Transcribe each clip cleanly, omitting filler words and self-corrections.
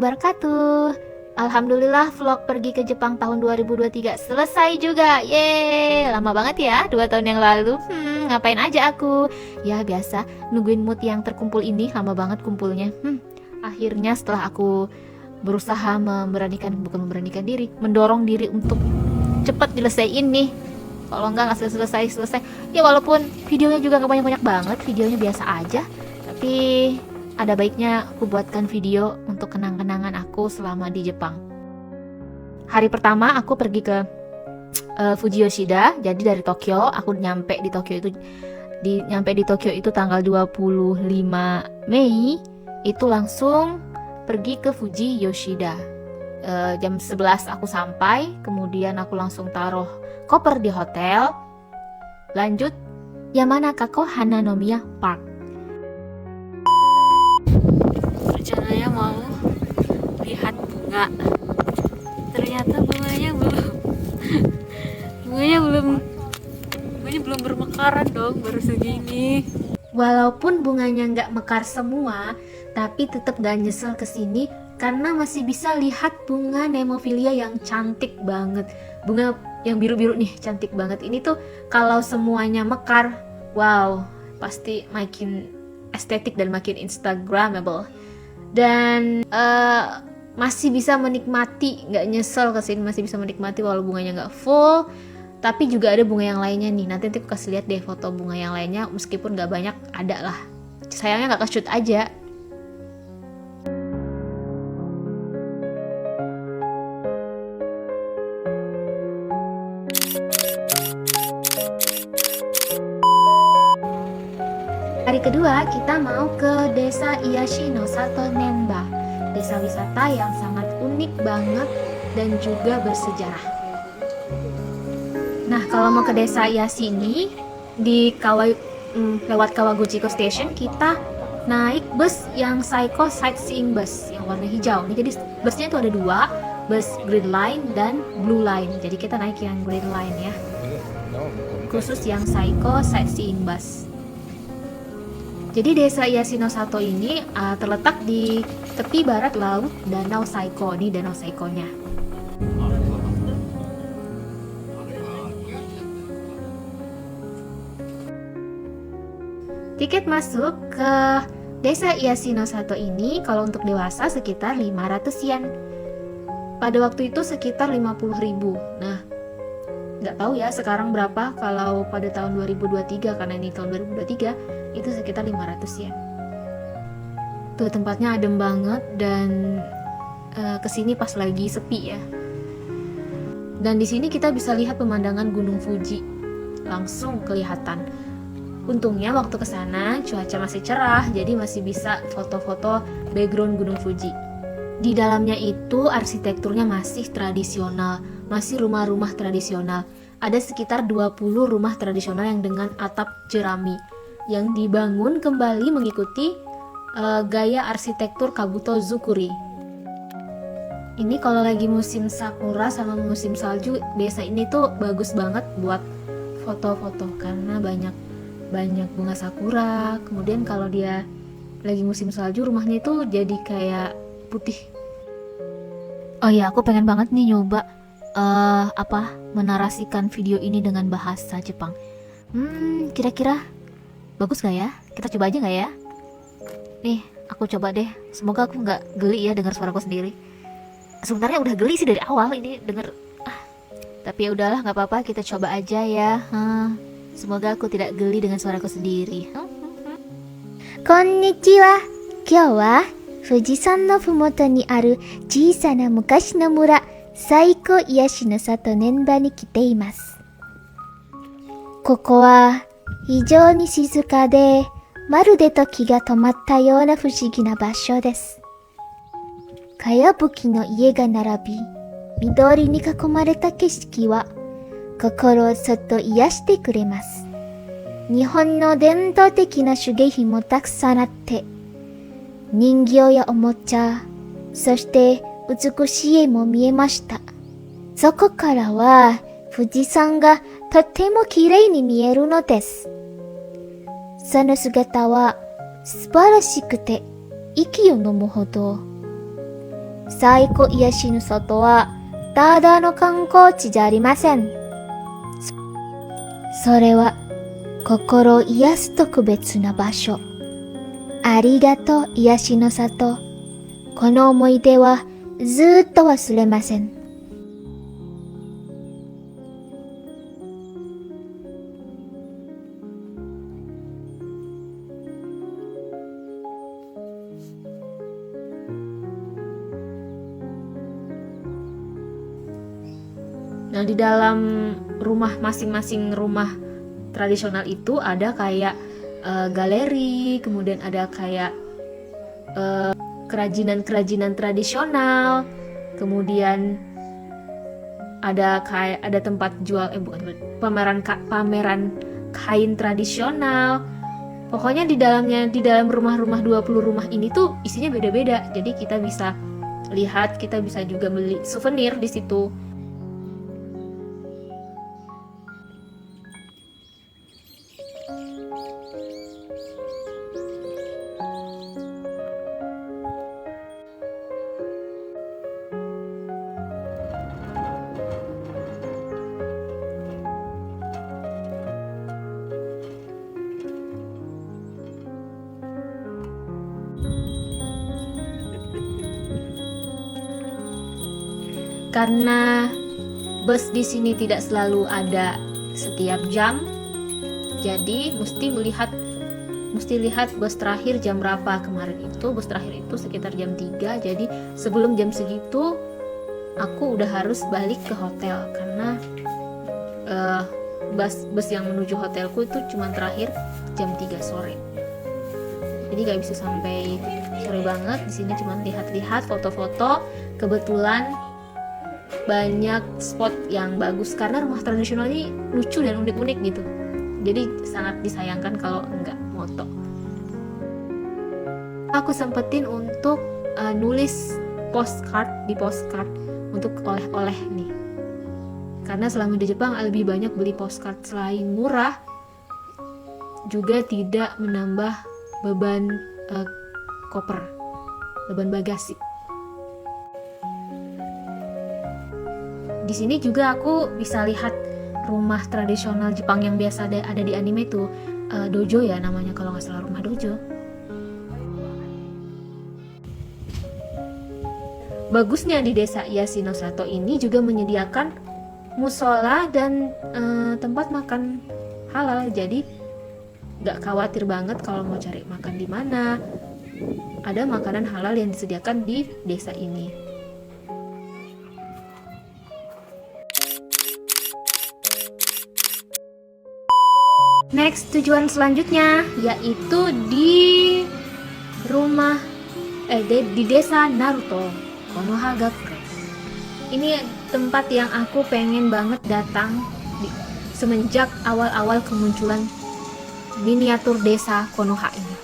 wabarakatuh. Alhamdulillah vlog pergi ke Jepang tahun 2023 selesai juga. Yeay, lama banget ya, 2 tahun yang lalu. Ngapain aja aku? Ya biasa, nungguin mood yang terkumpul ini, lama banget kumpulnya. Akhirnya setelah aku berusaha bukan memberanikan diri, mendorong diri untuk cepat nyelesain nih. Kalau nggak selesai. Ya walaupun videonya juga gak banyak-banyak banget, videonya biasa aja, tapi ada baiknya aku buatkan video untuk kenang-kenangan aku selama di Jepang. Hari pertama aku pergi ke Fuji Yoshida. Jadi dari Tokyo, aku nyampe di Tokyo itu tanggal 25 Mei. Itu langsung pergi ke Fuji Yoshida. Jam 11 aku sampai, kemudian aku langsung taruh koper di hotel. Lanjut Yamanakako Hananomiya Park. Rencananya mau lihat bunga, ternyata bunganya belum bermekaran dong, baru segini. Walaupun bunganya nggak mekar semua, tapi tetap gak nyesel kesini karena masih bisa lihat bunga Nemophila yang cantik banget. Bunga yang biru-biru nih cantik banget. Ini tuh kalau semuanya mekar, wow, pasti makin estetik dan makin instagramable. Dan masih bisa menikmati, nggak nyesel kesini, masih bisa menikmati walau bunganya nggak full. Tapi juga ada bunga yang lainnya nih, nanti aku kasih lihat deh foto bunga yang lainnya, meskipun nggak banyak, ada lah. Sayangnya nggak ke-shoot aja. Hari kedua kita mau ke Desa Iyashi no Sato Nenba, desa wisata yang sangat unik banget dan juga bersejarah. Nah, kalau mau ke desa Iyashi ini lewat Kawaguchiko Station, kita naik bus yang Saiko Sightseeing Bus yang warna hijau. Jadi busnya itu ada 2, bus Green Line dan Blue Line. Jadi kita naik yang Green Line ya, khusus yang Saiko Sightseeing Bus. Jadi desa Iyashi no Sato ini terletak di tepi barat laut Danau Saiko. Ini Danau Saikonya. Tiket masuk ke desa Iyashi no Sato ini kalau untuk dewasa sekitar 500 yen. Pada waktu itu sekitar 50.000. Nah, nggak tahu ya sekarang berapa kalau pada tahun 2023, karena ini tahun 2023 itu sekitar 500 yen. Tuh tempatnya adem banget dan kesini pas lagi sepi ya. Dan di sini kita bisa lihat pemandangan Gunung Fuji langsung kelihatan. Untungnya waktu kesana cuaca masih cerah, jadi masih bisa foto-foto background Gunung Fuji. Di dalamnya itu arsitekturnya masih tradisional, masih rumah-rumah tradisional. Ada sekitar 20 rumah tradisional yang dengan atap jerami yang dibangun kembali mengikuti gaya arsitektur Kabuto Zukuri. Ini kalau lagi musim sakura sama musim salju, desa ini tuh bagus banget buat foto-foto karena banyak bunga sakura. Kemudian kalau dia lagi musim salju, rumahnya itu jadi kayak putih. Oh ya, aku pengen banget nih nyoba menarasikan video ini dengan bahasa Jepang. Kira-kira bagus gak ya? Kita coba aja gak ya? Nih, aku coba deh. Semoga aku gak geli ya dengar suaraku sendiri. Sebenarnya udah geli sih dari awal ini denger. Tapi ya udahlah, gak apa-apa, kita coba aja ya. Semoga aku tidak geli dengan suaraku sendiri. Konnichiwa. Kyou wa Fujisan no fumoto ni aru chisana mukashi no mura Saiko Iyashi no Sato Nenba ni kite imasu. Koko wa 非常に静かで、まるで時が止まったような不思議な場所です。かやぶきの家が並び、緑に囲まれた景色は、心をそっと癒してくれます。日本の伝統的な手芸品もたくさんあって、人形やおもちゃ、そして美しい絵も見えました。そこからは、富士山がとても綺麗に見えるのです。その姿は素晴らしくて息を飲むほど最高癒しの里はただの観光地じゃありません。それは心を癒す特別な場所。ありがとう癒しの里。この思い出はずっと忘れません。Nah, di dalam rumah masing-masing rumah tradisional itu ada kayak galeri, kemudian ada kayak kerajinan-kerajinan tradisional, kemudian ada tempat jual pameran kain tradisional. Pokoknya di dalam rumah-rumah 20 rumah ini tuh isinya beda-beda. Jadi kita bisa lihat, kita bisa juga beli souvenir di situ. Karena bus di sini tidak selalu ada setiap jam, jadi mesti lihat bus terakhir jam berapa. Kemarin itu bus terakhir itu sekitar jam 3, jadi sebelum jam segitu aku udah harus balik ke hotel karena bus yang menuju hotelku itu cuma terakhir jam 3 sore. Jadi gak bisa sampai sore banget. Di sini cuma lihat-lihat, foto-foto. Kebetulan banyak spot yang bagus karena rumah tradisional ini lucu dan unik-unik gitu. Jadi sangat disayangkan kalau enggak moto. Aku sempetin untuk nulis postcard untuk oleh-oleh nih. Karena selama di Jepang lebih banyak beli postcard, selain murah juga tidak menambah beban koper, beban bagasi. Di sini juga aku bisa lihat rumah tradisional Jepang yang biasa ada di anime tuh, dojo ya namanya kalau nggak salah, rumah dojo. Bagusnya di desa Yashinosato ini juga menyediakan musola dan tempat makan halal, jadi nggak khawatir banget kalau mau cari makan di mana. Ada makanan halal yang disediakan di desa ini. Next, tujuan selanjutnya yaitu di desa Naruto, Konohagakure. Ini tempat yang aku pengen banget datang semenjak awal-awal kemunculan miniatur desa Konoha ini.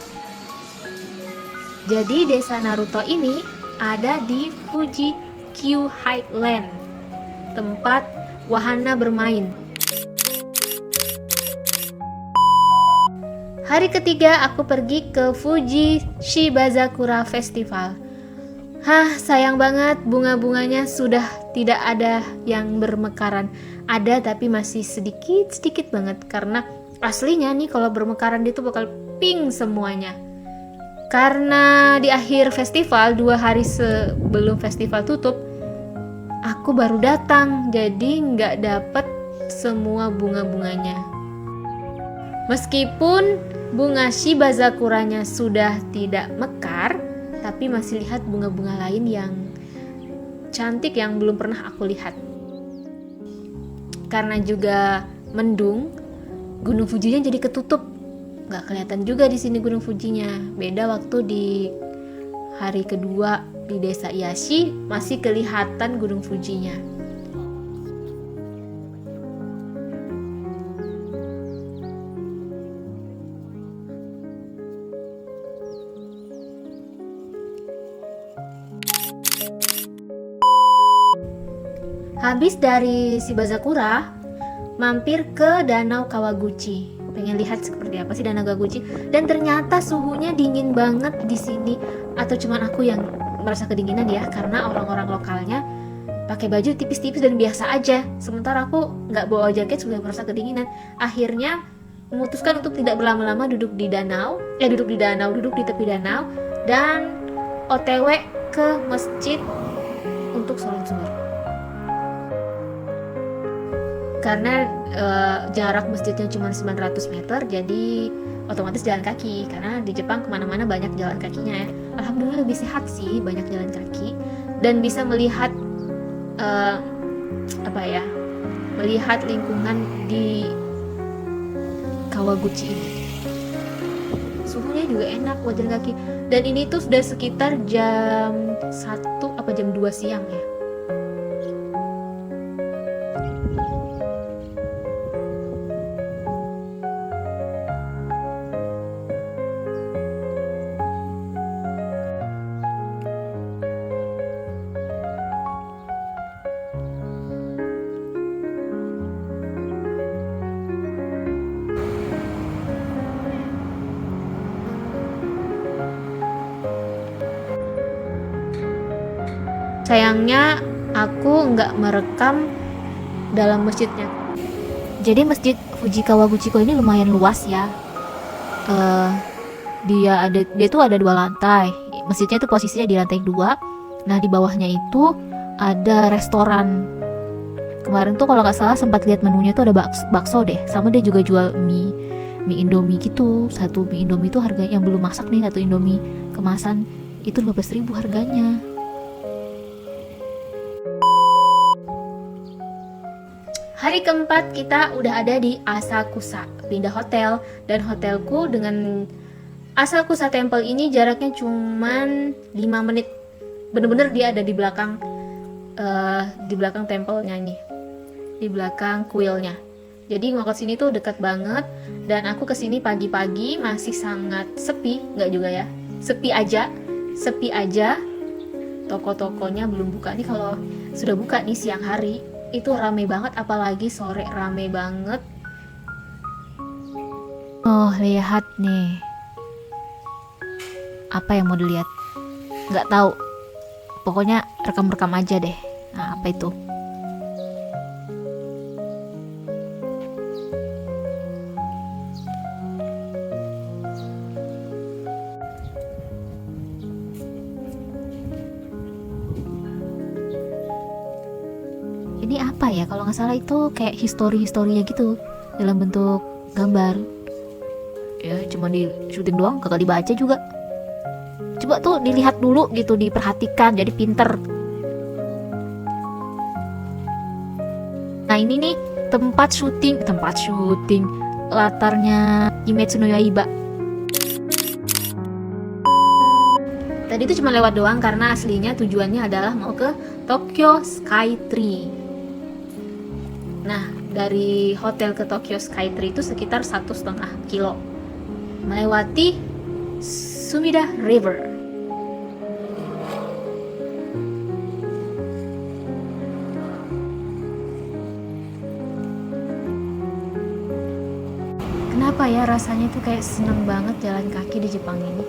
Jadi desa Naruto ini ada di Fuji Q Highland, tempat wahana bermain. Hari ketiga aku pergi ke Fuji Shibazakura Festival. Sayang banget bunga-bunganya sudah tidak ada yang bermekaran. Ada tapi masih sedikit banget, karena aslinya nih kalau bermekaran itu bakal pink semuanya. Karena di akhir festival, 2 hari sebelum festival tutup, aku baru datang, jadi nggak dapet semua bunga-bunganya. Meskipun bunga Shibazakuranya sudah tidak mekar, tapi masih lihat bunga-bunga lain yang cantik yang belum pernah aku lihat. Karena juga mendung, Gunung Fujinya jadi ketutup, nggak kelihatan juga di sini Gunung Fujinya. Beda waktu di hari kedua di desa Yashi masih kelihatan Gunung Fujinya. Habis dari Shibazakura, mampir ke Danau Kawaguchi. Pengen lihat seperti apa sih Danau Kawaguchi. Dan ternyata suhunya dingin banget di sini. Atau cuman aku yang merasa kedinginan ya, karena orang-orang lokalnya pakai baju tipis-tipis dan biasa aja. Sementara aku nggak bawa jaket sudah merasa kedinginan. Akhirnya memutuskan untuk tidak berlama-lama duduk di tepi danau dan OTW ke masjid untuk sholat zuhur. Karena jarak masjidnya cuma 900 meter, jadi otomatis jalan kaki. Karena di Jepang kemana-mana banyak jalan kakinya ya. Alhamdulillah lebih sehat sih, banyak jalan kaki dan bisa melihat melihat lingkungan di Kawaguchi ini. Suhunya juga enak buat jalan kaki. Dan ini tuh sudah sekitar jam 1 apa jam 2 siang ya. Sayangnya aku nggak merekam dalam masjidnya. Jadi masjid Fuji Kawaguchiko ini lumayan luas ya. Dia tuh ada 2 lantai. Masjidnya itu posisinya di lantai 2. Nah di bawahnya itu ada restoran. Kemarin tuh kalau nggak salah sempat lihat menunya tuh ada bakso deh. Sama dia juga jual mie Indomie gitu. Satu mie Indomie itu harganya yang belum masak nih, satu Indomie kemasan itu 15.000 harganya. Hari keempat kita udah ada di Asakusa, pindah hotel, dan hotelku dengan Asakusa Temple ini jaraknya cuman 5 menit. Bener-bener dia ada di belakang tempelnya ini, di belakang kuilnya. Jadi mau ke sini tuh dekat banget, dan aku kesini pagi-pagi masih sangat sepi, nggak juga ya, sepi aja. Toko-tokonya belum buka nih. Kalau sudah buka nih siang hari itu rame banget, apalagi sore rame banget. Oh lihat nih, apa yang mau dilihat? Nggak tahu, pokoknya rekam aja deh. Nah apa itu? Ini apa ya, kalau nggak salah itu kayak historinya gitu dalam bentuk gambar ya, cuma di syuting doang, kagak dibaca juga. Coba tuh dilihat dulu gitu, diperhatikan, jadi pinter. Nah ini nih tempat syuting latarnya Kimetsu no Yaiba. Tadi itu cuma lewat doang karena aslinya tujuannya adalah mau ke Tokyo Skytree. Nah, dari hotel ke Tokyo Skytree itu sekitar 1,5 kilo, melewati Sumida River. Kenapa ya rasanya tuh kayak seneng banget jalan kaki di Jepang ini.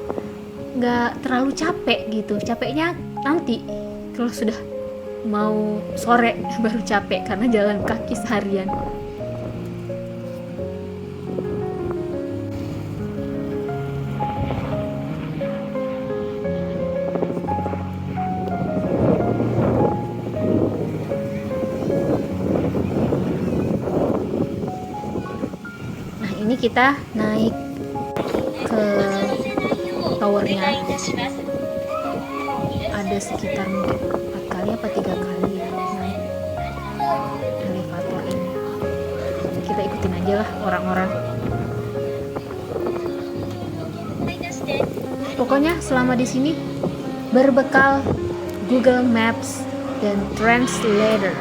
Nggak terlalu capek gitu, capeknya nanti kalau sudah mau sore baru capek karena jalan kaki seharian. Nah ini kita naik ke towernya, ada sekitar 4 kali apa 3 kali ya naik elevator ini. Kita ikutin aja lah orang-orang. Pokoknya selama di sini berbekal Google Maps dan Translator.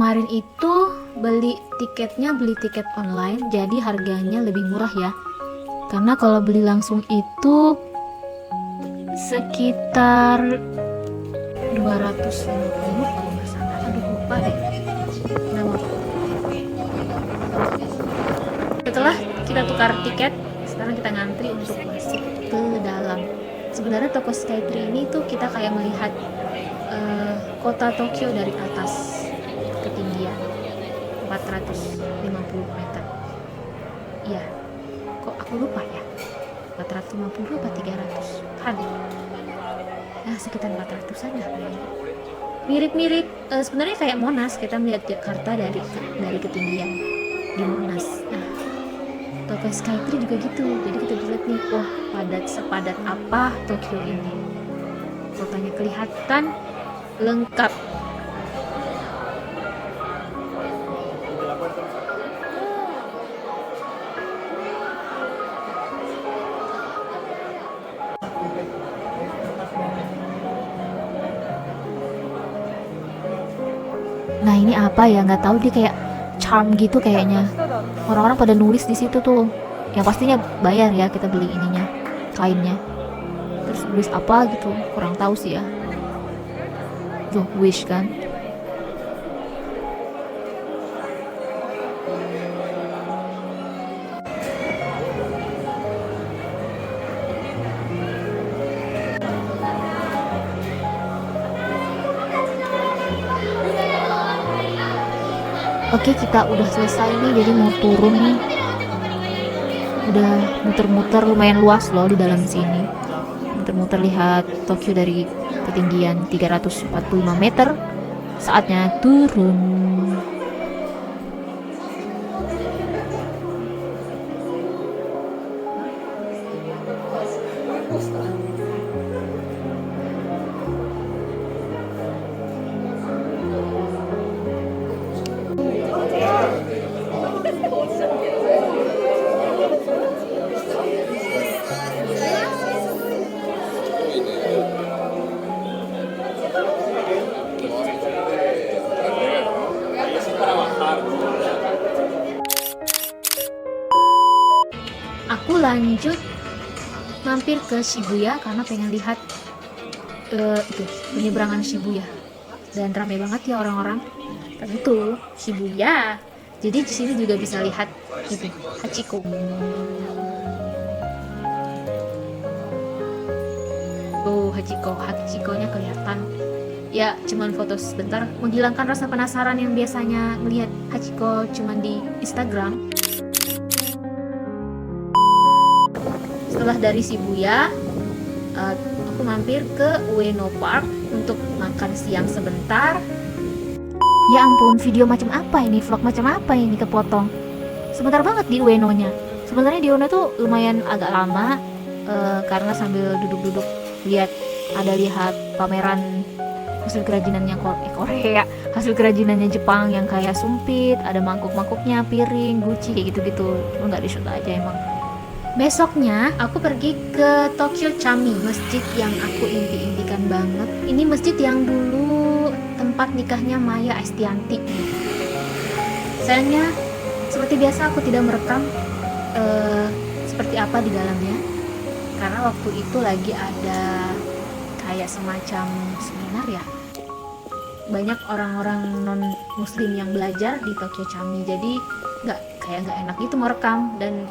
kemarin itu beli tiket online, jadi harganya lebih murah ya. Karena kalau beli langsung itu sekitar 250 kalau nggak salah. Aduh lupa deh. Setelah kita tukar tiket, sekarang kita ngantri untuk masuk ke dalam. Sebenarnya toko Skytree ini tuh kita kayak melihat kota Tokyo dari atas, ketinggian 450 meter. Iya, kok aku lupa ya, 450 apa 300 kan? Nah, sekitar 400-an lah kayaknya. Mirip-mirip, sebenarnya kayak Monas, kita melihat Jakarta dari ketinggian di Monas. Nah, toko Skytree juga gitu, jadi kita bisa lihat nih, wah sepadat apa Tokyo ini. Kotanya kelihatan lengkap. Nah ini apa ya, nggak tahu, dia kayak charm gitu kayaknya. Orang-orang pada nulis di situ tuh. Ya pastinya bayar ya, kita beli ininya, kainnya. Terus nulis apa gitu, kurang tahu sih ya. Tuh, wish kan. Oke, kita udah selesai nih, jadi mau turun nih. Udah muter-muter, lumayan luas loh di dalam sini. Muter-muter lihat Tokyo dari ketinggian 345 meter. Saatnya turun. Aku lanjut mampir ke Shibuya karena pengen lihat itu penyeberangan Shibuya, dan ramai banget ya orang-orang. Tentu Shibuya, jadi di sini juga bisa lihat itu Hachiko. Oh, Hachikonya kelihatan. Ya, cuman foto sebentar, menghilangkan rasa penasaran yang biasanya melihat Hachiko cuman di Instagram. Setelah dari Shibuya, aku mampir ke Ueno Park untuk makan siang sebentar. Ya ampun, video macam apa ini, vlog macam apa ini kepotong. Sebentar banget di Ueno-nya. Sebenarnya di Ueno tuh lumayan agak lama, karena sambil duduk-duduk lihat pameran hasil kerajinannya Korea, hasil kerajinannya Jepang yang kayak sumpit, ada mangkuk-mangkuknya, piring, guci kayak gitu-gitu. Cuma nggak di shoot aja emang. Besoknya aku pergi ke Tokyo Chami, masjid yang aku impi-impikan banget. Ini masjid yang dulu tempat nikahnya Maya Estianty. Sayangnya seperti biasa aku tidak merekam seperti apa di dalamnya, karena waktu itu lagi ada kayak semacam seminar ya. Banyak orang-orang non muslim yang belajar di Tokyo Chami, jadi nggak enak gitu merekam. Dan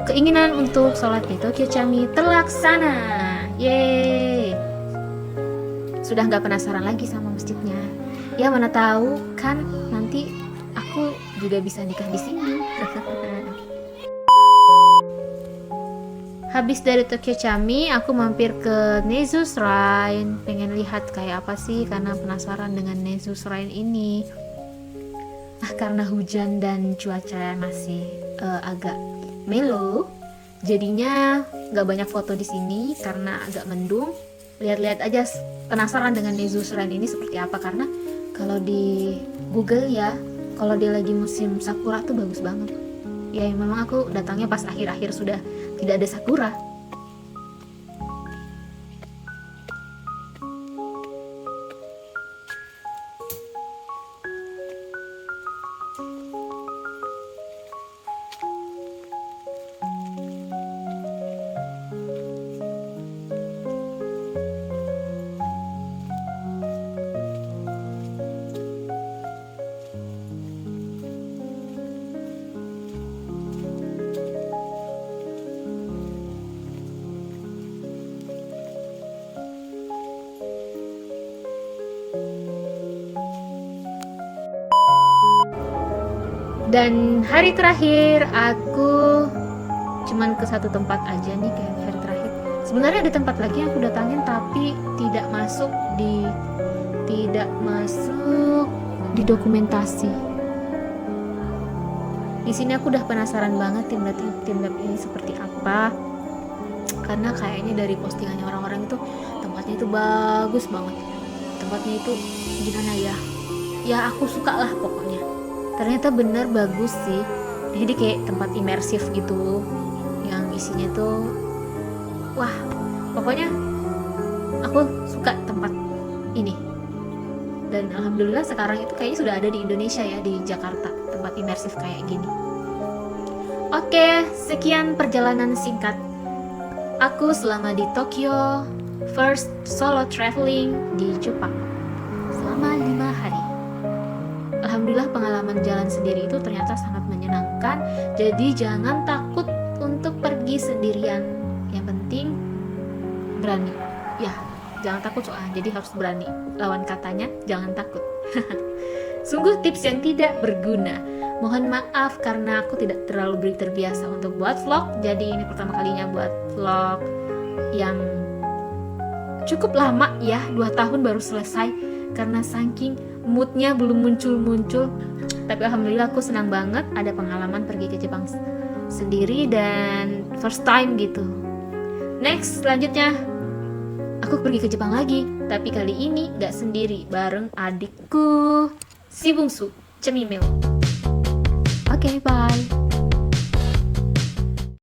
keinginan untuk sholat di Tokyo Chami terlaksana. Yeay, sudah nggak penasaran lagi sama masjidnya. Ya mana tahu kan nanti aku juga bisa nikah di sini. Habis dari Tokyo Chami, aku mampir ke Nezu Shrine. Pengen lihat kayak apa sih, karena penasaran dengan Nezu Shrine ini. Karena hujan dan cuaca masih agak mellow, jadinya nggak banyak foto di sini karena agak mendung. Lihat-lihat aja, penasaran dengan Nezu Shrine ini seperti apa, karena kalau di Google ya, kalau dia lagi musim sakura tuh bagus banget. Ya memang aku datangnya pas akhir-akhir sudah tidak ada sakura. Dan hari terakhir aku cuman ke satu tempat aja nih kayak hari terakhir. Sebenarnya ada tempat lagi yang aku datangin tapi tidak masuk di dokumentasi. Di sini aku udah penasaran banget tim lab ini seperti apa, karena kayaknya dari postingannya orang-orang itu tempatnya itu bagus banget. Tempatnya itu gimana ya? Ya aku suka lah pokoknya. Ternyata benar bagus sih. Jadi kayak tempat imersif gitu, yang isinya tuh, wah, pokoknya aku suka tempat ini. Dan alhamdulillah sekarang itu kayaknya sudah ada di Indonesia ya, di Jakarta, tempat imersif kayak gini. Oke, sekian perjalanan singkat aku selama di Tokyo, first solo traveling di Jepang selama 5 hari. Alhamdulillah pengalaman jalan sendiri itu ternyata sangat menyenangkan. Jadi jangan takut untuk pergi sendirian. Yang penting berani. Ya, jangan takut soalnya. Jadi harus berani. Lawan katanya jangan takut. Sungguh tips yang tidak berguna. Mohon maaf karena aku tidak terlalu terbiasa untuk buat vlog. Jadi ini pertama kalinya buat vlog yang cukup lama ya, 2 tahun baru selesai karena saking moodnya belum muncul. Tapi alhamdulillah aku senang banget ada pengalaman pergi ke Jepang sendiri dan first time gitu. Next, selanjutnya aku pergi ke Jepang lagi, tapi kali ini gak sendiri, bareng adikku si bungsu Cemimil. Oke, bye.